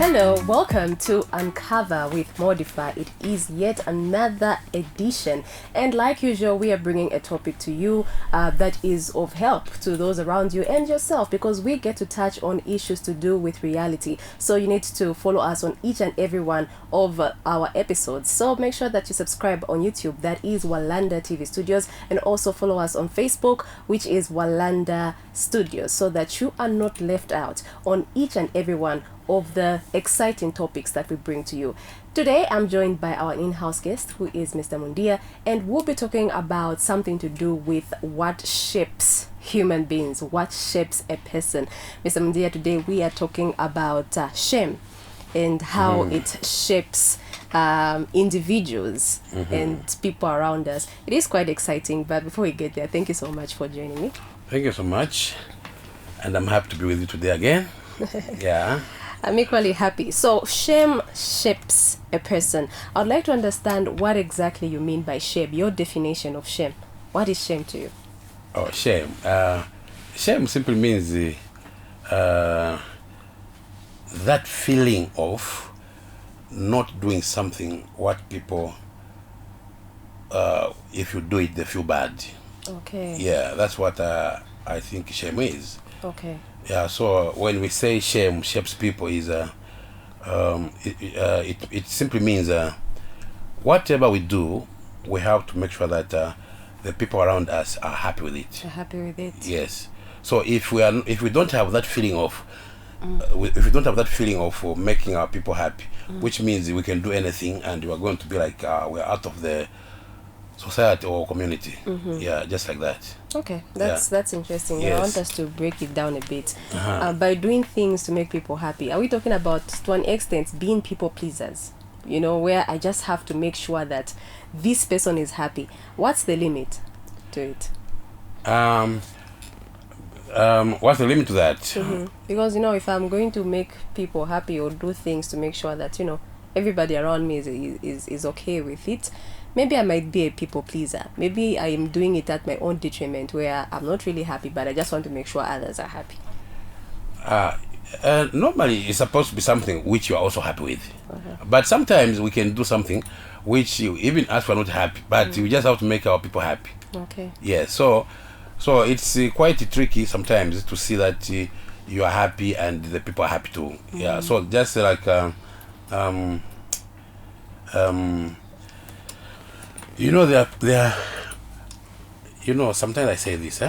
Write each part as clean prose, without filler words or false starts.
Hello, welcome to Uncover with Modify. It is yet another edition, and like usual, we are bringing a topic to you that is of help to those around you and yourself, because we get to touch on issues to do with reality. So you need to follow us on each and every one of our episodes. So make sure that you subscribe on YouTube, that is Walanda TV Studios, and also follow us on Facebook, which is Walanda Studios, so that you are not left out on each and every one of the exciting topics that we bring to you. Today I'm joined by our in-house guest, who is Mr. Mundia, and we'll be talking about something to do with what shapes human beings, what shapes a person. Mr. Mundia, today we are talking about shame and how it shapes individuals and people around us. It is quite exciting, but before we get there, thank you so much for joining me. Thank you so much, and I'm happy to be with you today again. Yeah. I'm equally happy. So, shame shapes a person. I'd like to understand what exactly you mean by shame, your definition of shame. What is shame to you? Oh, shame. Shame simply means that feeling of not doing something what people, if you do it, they feel bad. Okay. Yeah, that's what I think shame is. Okay. Yeah, so when we say shame shapes people is it simply means whatever we do, we have to make sure that the people around us are happy with it. You're happy with it? Yes. So if we don't have that feeling of if we don't have that feeling of making our people happy, which means we can do anything and we are going to be like we're out of the society or community. Yeah, just like that. Okay, that's interesting. Yes. I want us to break it down a bit. By doing things to make people happy, are we talking about, to an extent, being people pleasers? You know, where I just have to make sure that this person is happy. What's the limit to it? What's the limit to that? Because, you know, if I'm going to make people happy or do things to make sure that, you know, everybody around me is okay with it, maybe I might be a people pleaser. Maybe I am doing it at my own detriment, where I'm not really happy, but I just want to make sure others are happy. Normally it's supposed to be something which you are also happy with. But sometimes we can do something which you, even us, we're not happy, but we just have to make our people happy. Okay. Yeah, so it's quite tricky sometimes to see that you are happy and the people are happy too. Yeah, so just like you know, there you know, sometimes I say this,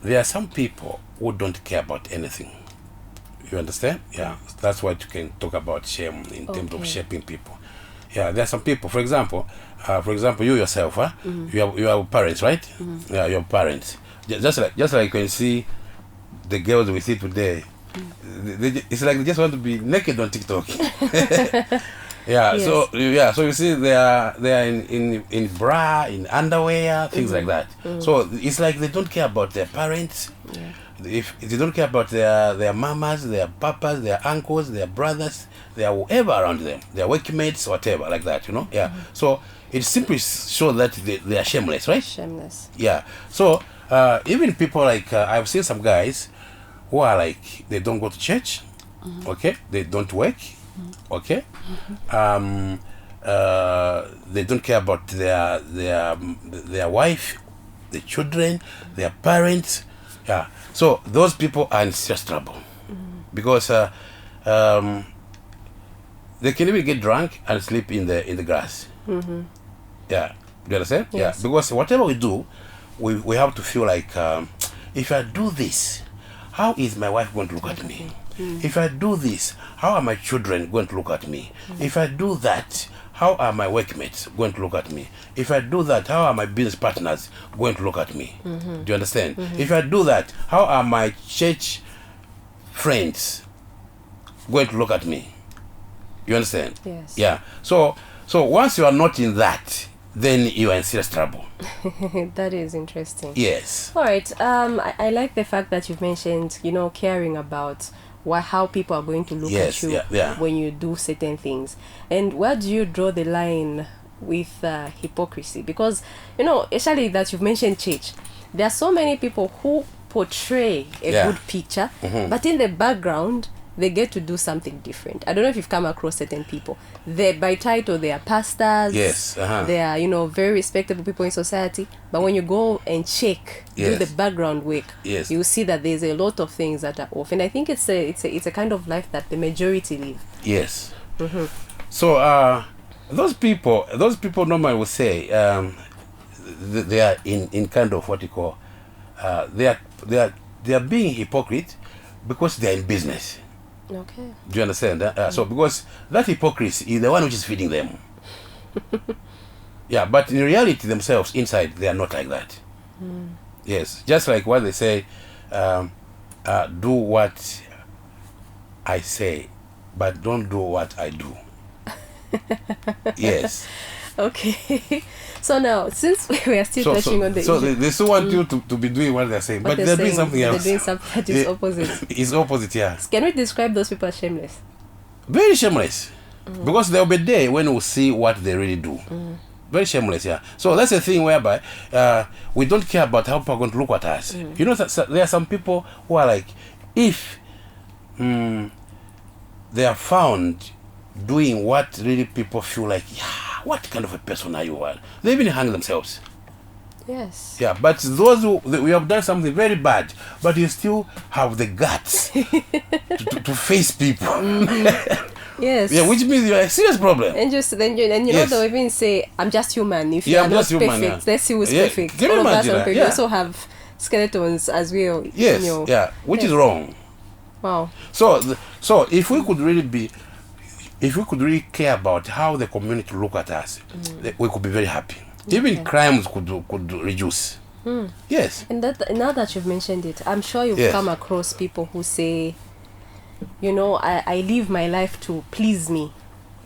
there are some people who don't care about anything. You understand? Yeah, that's what you can talk about shame in terms of shaping people. Yeah, there are some people, for example, you yourself, you have parents, right? Yeah, you have parents. Just like you can see the girls we see today, it's like they just want to be naked on TikTok. Yeah, Yes. so you see they are in bra, in underwear, things like that. So it's like they don't care about their parents. Yeah. If they don't care about their mamas, their papas, their uncles, their brothers, their whoever around them, their workmates, whatever, like that, you know. Yeah. So it simply shows that they are shameless, right? Shameless. Yeah. So even people like I've seen some guys who are like, they don't go to church, okay, they don't work, okay, they don't care about their wife, the children, their parents. Yeah. So those people are in serious trouble because they can even get drunk and sleep in the grass. Yeah. Do you understand? Yes. Yeah. Because whatever we do, we have to feel like if I do this, how is my wife going to look at me? If I do this, how are my children going to look at me? If I do that, how are my workmates going to look at me? If I do that, how are my business partners going to look at me? Do you understand? If I do that, how are my church friends going to look at me? You understand? Yes. Yeah. So once you are not in that, then you are in serious trouble. That is interesting. Yes. All right. I like the fact that you've mentioned, you know, caring about how people are going to look Yes, at you yeah. when you do certain things. And where do you draw the line with hypocrisy? Because, you know, especially that you've mentioned church, there are so many people who portray a Yeah. good picture, but in the background they get to do something different. I don't know if you've come across certain people. They, by title, they are pastors. Yes, They are, very respectable people in society. But when you go and check, do Yes. the background work, Yes. you see that there's a lot of things that are off. And I think it's a kind of life that the majority live. Yes. So those people normally will say they are in kind of what you call they are being hypocrite because they are in business. Okay. Do you understand? So because that hypocrisy is the one which is feeding them. Yeah, but in reality themselves inside they are not like that. Yes, just like what they say, do what I say, but don't do what I do. Yes. Okay. So now, since we are still touching on the so issue, they still want you to be doing what they're saying, what but they're doing saying, something else. They're doing something that is opposite. It's opposite, yeah. Can we describe those people as shameless? Very shameless. Because there will be a day when we'll see what they really do. Very shameless, yeah. So that's the thing whereby we don't care about how people are going to look at us. You know, there are some people who are like, if they are found doing what really people feel like, yeah, what kind of a person are you? They even hang themselves. Yes. Yeah, but those who we have done something very bad, but you still have the guts to face people. Yes. Yeah, which means you're a serious problem. And you Yes. know, they'll even say, I'm just human. If Yeah, you're I'm not just human, perfect, yeah. let's see who's Yeah, perfect. can you All of us imagine are that? perfect. Yeah. We also have skeletons as well. Yes, in your- yeah, which is Yes. wrong. Wow. So if we could really care about how the community look at us, we could be very happy. Even crimes could reduce. Yes. And that now that you've mentioned it, I'm sure you've Yes. come across people who say, I live my life to please me.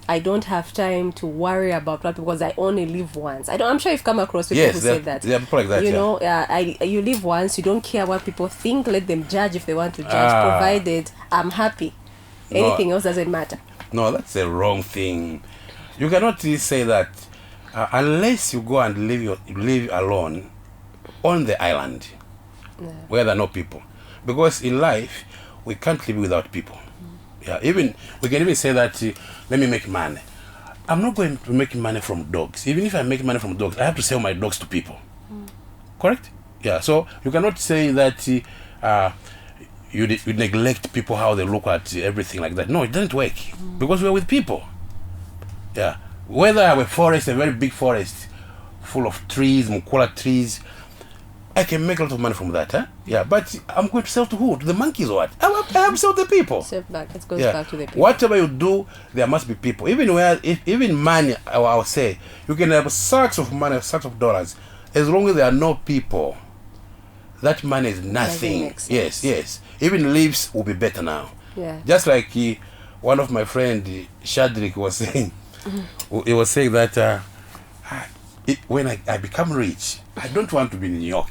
I don't have time to worry about that because I only live once. I'm sure you've come across people Yes, who there- say that. there are people like that, yeah. You live once. You don't care what people think. Let them judge if they want to judge. Ah. Provided I'm happy. Anything else doesn't matter. No, that's the wrong thing. You cannot really say that unless you go and live alone on the island where there are no people. Because in life, we can't live without people. Yeah, even we can even say that let me make money. I'm not going to make money from dogs. Even if I make money from dogs, I have to sell my dogs to people. Correct? Yeah. So you cannot say that you neglect people, how they look at everything like that. No, it doesn't work because we're with people. Yeah. Whether I have a forest, a very big forest, full of trees, mukola trees, I can make a lot of money from that, huh? Yeah, but I'm going to sell to who? To the monkeys or what? I have to sell to the people. So back. It goes Yeah. back to the people. Whatever you do, there must be people. Even money, I'll say, you can have sacks of money, sacks of dollars. As long as there are no people, that money is nothing. make sense. Yes. Even leaves will be better now. Yeah. Just like one of my friend Shadrick was saying, he was saying that when I become rich, I don't want to be in New York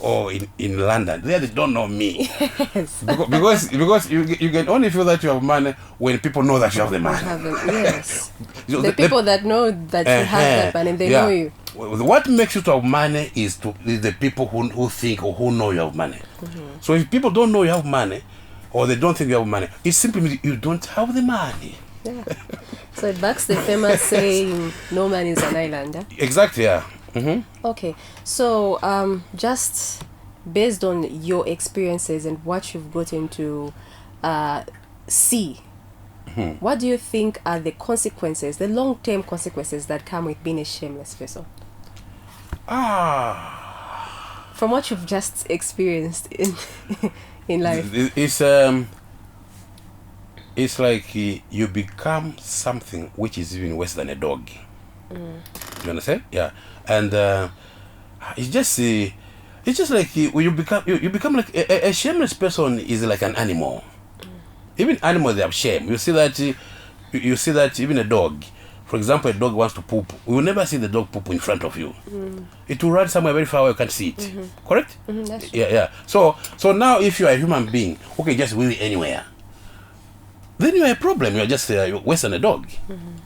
or in London. There they don't know me. Yes. because you can only feel that you have money when people know that you have the money. Yes. So The people that know that you have that money, they know you. What makes you to have money is the people who think or who know you have money. So if people don't know you have money, or they don't think you have money, it simply means you don't have the money. Yeah. So it backs the famous saying, "No man is an island." Huh? Exactly. Yeah. Okay. So just based on your experiences and what you've gotten to see, what do you think are the consequences, the long-term consequences that come with being a shameless person? From what you've just experienced in life. It's like you become something which is even worse than a dog. Do you understand? Yeah, and it's just like you become like a shameless person is like an animal. Even animals, they have shame. You see that even a dog. For example, a dog wants to poop. We will never see the dog poop in front of you. It will run somewhere very far away. You can't see it. Correct? That's true. Yeah. So now, if you are a human being who can just wheel anywhere, then you are a problem. You are just worse than a dog.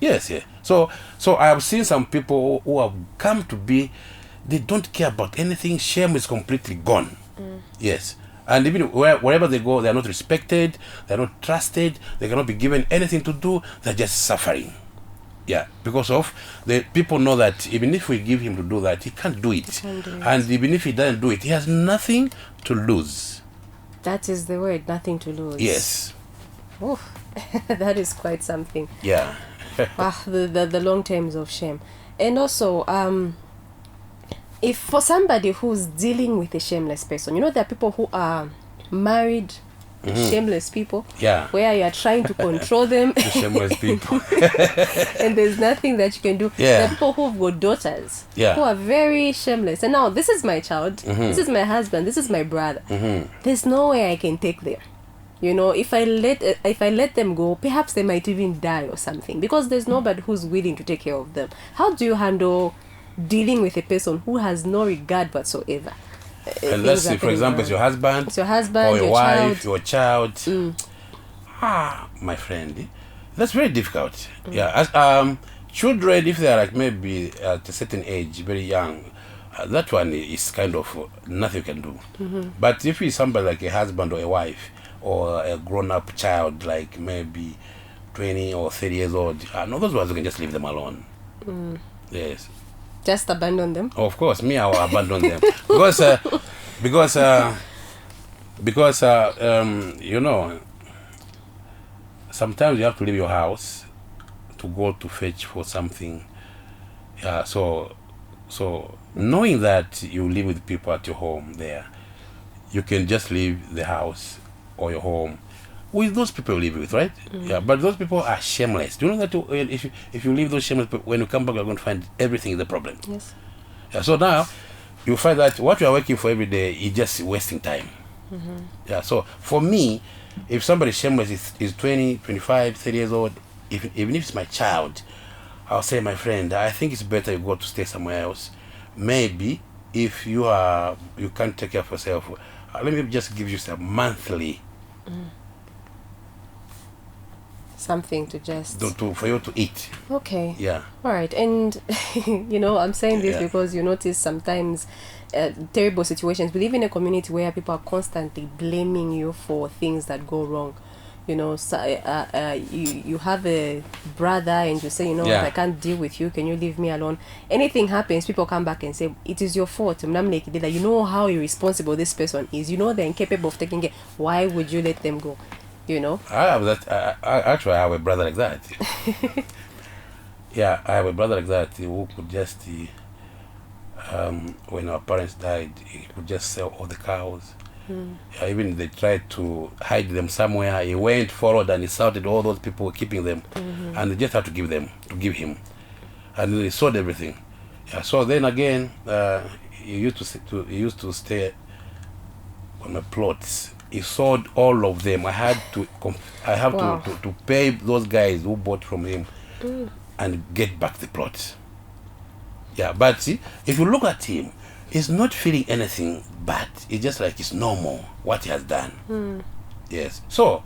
Yes. So I have seen some people who have come to be. They don't care about anything. Shame is completely gone. Yes. And even wherever they go, they are not respected, they are not trusted, they cannot be given anything to do, they're just suffering. Yeah, because of the people know that even if we give him to do that, he can't do it. can't do it. And even if he doesn't do it, he has nothing to lose. That is the word, nothing to lose. Yes. Oof. That is quite something. Yeah. The long terms of shame. And also, if for somebody who's dealing with a shameless person, there are people who are married, shameless people, Yeah. where you are trying to control them, Shameless people. and there's nothing that you can do. Yeah. There are people who've got daughters, Yeah. who are very shameless. And now, this is my child, this is my husband, this is my brother. There's no way I can take them. If I let them go, perhaps they might even die or something, because there's nobody who's willing to take care of them. How do you handle dealing with a person who has no regard whatsoever? And let's say, for example, it's your husband, It's your husband, or your wife, child. your child. My friend, that's very difficult. Yeah, as children, if they are like maybe at a certain age, very young, that one is kind of nothing you can do. But if it's somebody like a husband or a wife or a grown-up child, like maybe 20 or 30 years old, no, those ones you can just leave them alone. Yes. Just abandon them. Of course, me, I will abandon them because sometimes you have to leave your house to go to fetch for something. Yeah, so knowing that you live with people at your home there, you can just leave the house or your home with those people you live with, right? Yeah, but those people are shameless. Do you know that if you leave those shameless people, when you come back, you're going to find everything is the problem. Yes. Yeah, so now you find that what you are working for every day is just wasting time. Yeah, so for me, if somebody shameless is 20, 25, 30 years old, even if it's my child, I'll say, my friend, I think it's better you go to stay somewhere else. Maybe if you can't take care of yourself, let me just give you some monthly something to just for you to eat. Okay. Yeah. All right. And I'm saying this Yeah. because you notice sometimes terrible situations. We live in a community where people are constantly blaming you for things that go wrong. So, you have a brother and you say, Yeah. I can't deal with you, can you leave me alone? Anything happens, people come back and say, it is your fault. You know how irresponsible this person is. They're incapable of taking care. Why would you let them go? I have that. Actually, I have a brother like that. Yeah, I have a brother like that who could just, when our parents died, he could just sell all the cows. Yeah, even they tried to hide them somewhere. He went forward and he shouted all those people were keeping them, and they just had to give him, and they sold everything. Yeah, so then again, he used to stay on my plots. He sold all of them. I have Wow. to pay those guys who bought from him and get back the plot. Yeah, but see, if you look at him, he's not feeling anything bad. It's just like it's normal what he has done. Yes. So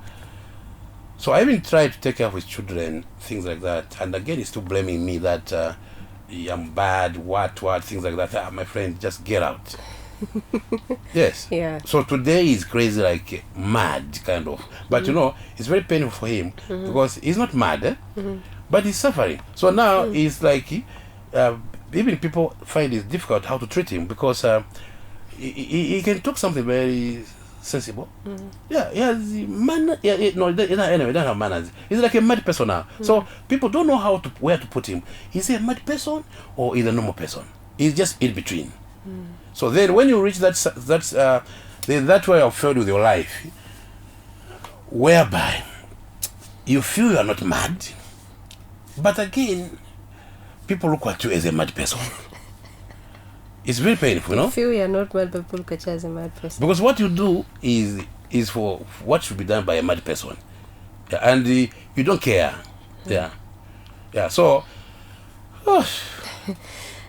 I even tried to take care of his children, things like that. And again, he's still blaming me that I'm bad, what, things like that. My friend, just get out. Yes. Yeah. So today he's crazy, like mad, kind of. But it's very painful for him because he's not mad, but he's suffering. So now he's like, even people find it difficult how to treat him because he can talk something very sensible. Yeah, he has manner. Yeah, anyway, he doesn't have manners. He's like a mad person now. So people don't know where to put him. Is he a mad person or is he a normal person? He's just in between. So then when you reach that way of filled with your life, whereby you feel you are not mad, but again, people look at you as a mad person. It's very painful, I feel you're not mad, but people look at you as a mad person. Because what you do is for what should be done by a mad person. Yeah, and you don't care. Yeah. So,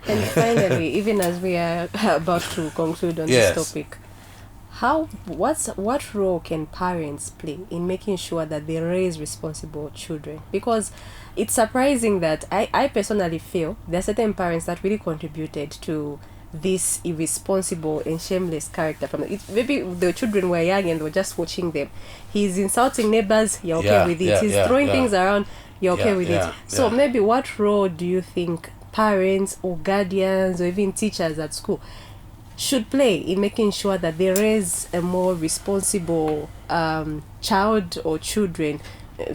And finally, even as we are about to conclude on Yes. this topic, what role can parents play in making sure that they raise responsible children? Because it's surprising that I personally feel there are certain parents that really contributed to this irresponsible and shameless character from it. Maybe the children were young and were just watching them. He's insulting neighbors, you're okay with it. He's throwing things around, you're okay with it. So maybe what role do you think parents or guardians or even teachers at school should play in making sure that there is a more responsible child or children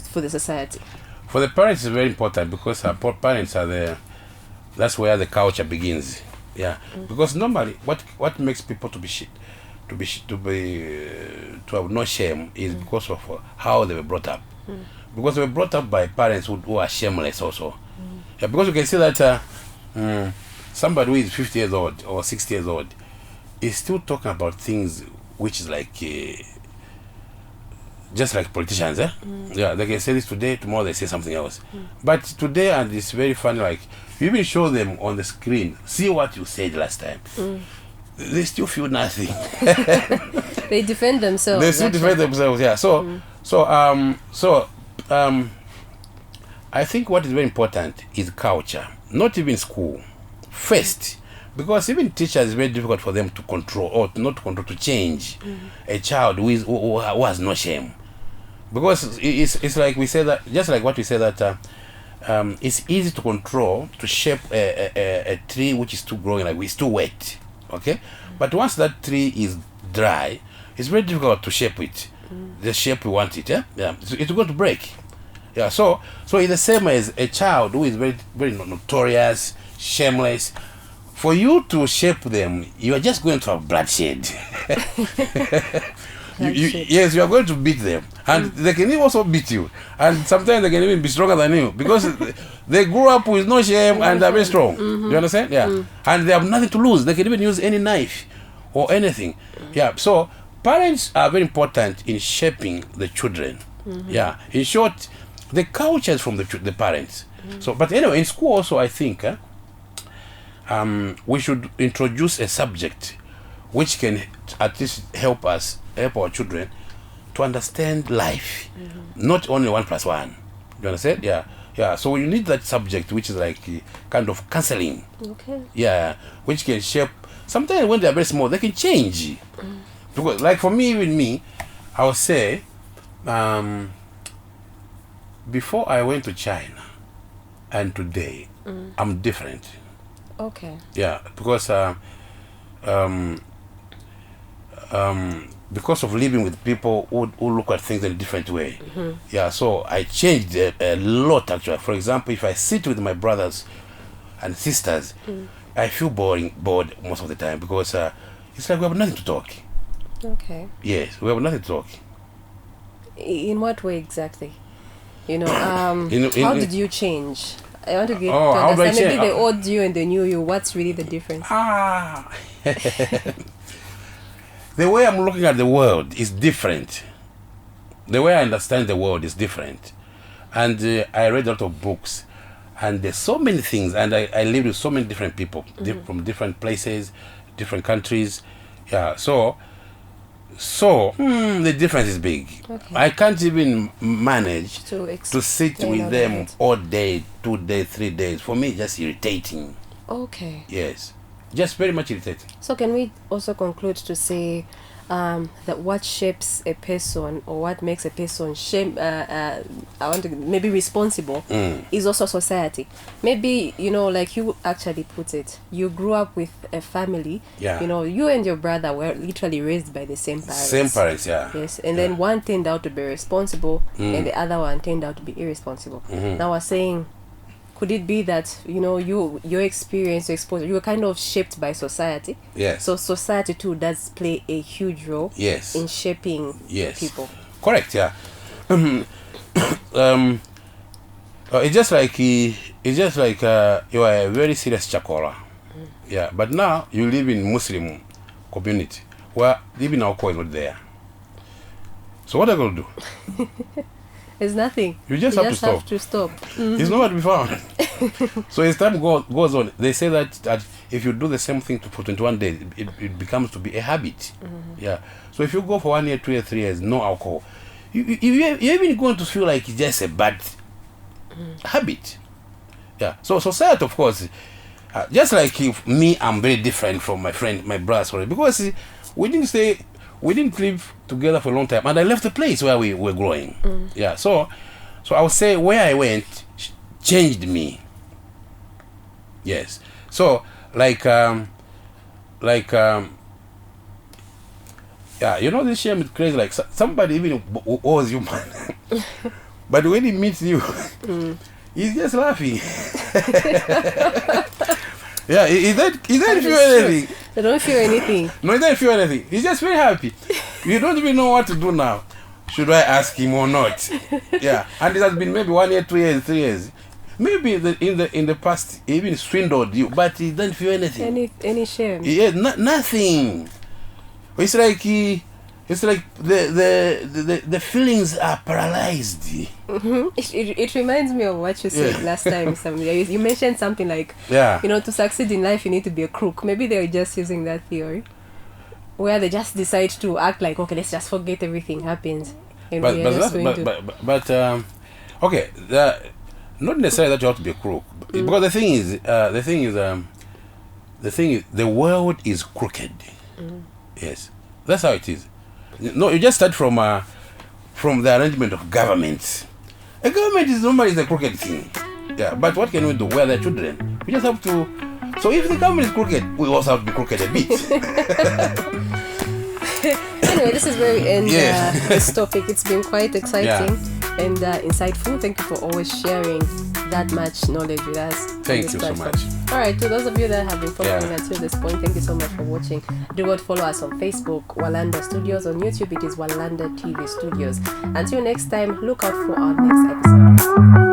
for the society? For the parents, it's very important because our parents are that's where the culture begins. Yeah, because normally, what makes people to have no shame is because of how they were brought up. Because they were brought up by parents who are shameless also. Yeah, because you can see that somebody who is 50 years old or 60 years old is still talking about things which is like just like politicians, Yeah, they can say this today, tomorrow they say something else. But today, and it's very funny, like you even show them on the screen, see what you said last time. They still feel nothing. They defend themselves. They still defend themselves, yeah. So I think what is very important is culture, not even school. First, because even teachers, it's very difficult for them to control, or not to control, to change a child who has no shame. Because it's like we say that, just like what we say that it's easy to control, to shape a tree which is still growing, like it's too wet, okay? But once that tree is dry, it's very difficult to shape it, the shape we want it, yeah? It's going to break. Yeah, so it's the same as a child who is very, very notorious, shameless. For you to shape them, you are just going to have bloodshed. Yes, you are going to beat them, and they can also beat you, and sometimes they can even be stronger than you because they grew up with no shame and they're very strong. You understand? Yeah, and they have nothing to lose. They can even use any knife or anything. Yeah, so parents are very important in shaping the children. Yeah, in short, the culture is from the parents. So, but anyway, in school also, I think we should introduce a subject which can at least help our children to understand life, not only 1 + 1. You understand? Yeah. So you need that subject, which is like kind of counseling. Okay. Yeah, which can shape. Sometimes when they are very small, they can change. Because, like for me, even me, I would say, before I went to China, and today, I'm different. Okay. Yeah, because of living with people who look at things in a different way. Yeah, so I changed a lot actually. For example, if I sit with my brothers and sisters, I feel bored most of the time because it's like we have nothing to talk. Okay. Yes, we have nothing to talk. In what way exactly? You know, how did you change? I want to get to understand. Maybe they owed you and they knew you. What's really the difference? The way I'm looking at the world is different. The way I understand the world is different. And I read a lot of books. And there's so many things. And I live with so many different people from different places, different countries. Yeah, so the difference is big. Okay. I can't even manage to sit with them all day, 2 days, 3 days. For me, it's just irritating. Okay. Yes. Just very much irritating. So can we also conclude to say that what shapes a person or what makes a person maybe responsible is also society. Maybe, like you actually put it, you grew up with a family. Yeah. You and your brother were literally raised by the same parents. Same parents, yeah. Yes, and then one turned out to be responsible and the other one turned out to be irresponsible. Now we're saying, could it be that your experience, your exposure, you were kind of shaped by society? Yes. So society too does play a huge role. Yes. In shaping people. Correct. Yeah. It's just like you are a very serious Chakora. Yeah. But now you live in Muslim community where even alcohol is not there. So what are you going to do? There's nothing. You just have to stop. It's nowhere to be found. So as time goes on, they say that if you do the same thing for 21 days, it becomes to be a habit. Yeah. So if you go for 1 year, 2 years, 3 years, no alcohol, you're even going to feel like it's just a bad habit. Yeah. So society, of course, Just like if me, I'm very different from my friend, my brother, sorry, because we didn't live together for a long time, and I left the place where we were growing. Yeah, so I would say where I went changed me. Yes, so like yeah, you know, this shame is crazy. Like somebody even owes you money, but when he meets you, he's just laughing. Yeah, he don't feel anything. They don't feel anything. No, he don't feel anything. He's just very happy. You don't even know what to do now. Should I ask him or not? Yeah, and it has been maybe 1 year, 2 years, 3 years. Maybe in the past he even swindled you, but he doesn't feel anything. Any shame? Yeah, nothing. It's like the feelings are paralyzed. It reminds me of what you said last time. You mentioned something like, to succeed in life you need to be a crook. Maybe they were just using that theory, where they just decide to act like, okay, let's just forget everything happens, and okay, not necessarily that you have to be a crook, because the thing is the world is crooked. Yes, that's how it is. No, you just start from the arrangement of government. A government is normally the crooked thing. Yeah, but what can we do? We are the children. We just have to. So if the government is crooked, we also have to be crooked a bit. Anyway, this is where we end this topic. It's been quite exciting and insightful. Thank you for always sharing that much knowledge with us. Thank you so much. Alright, to those of you that have been following us to this point, thank you so much for watching. Do not follow us on Facebook, Walanda Studios. On YouTube, it is Walanda TV Studios. Until next time, look out for our next episode.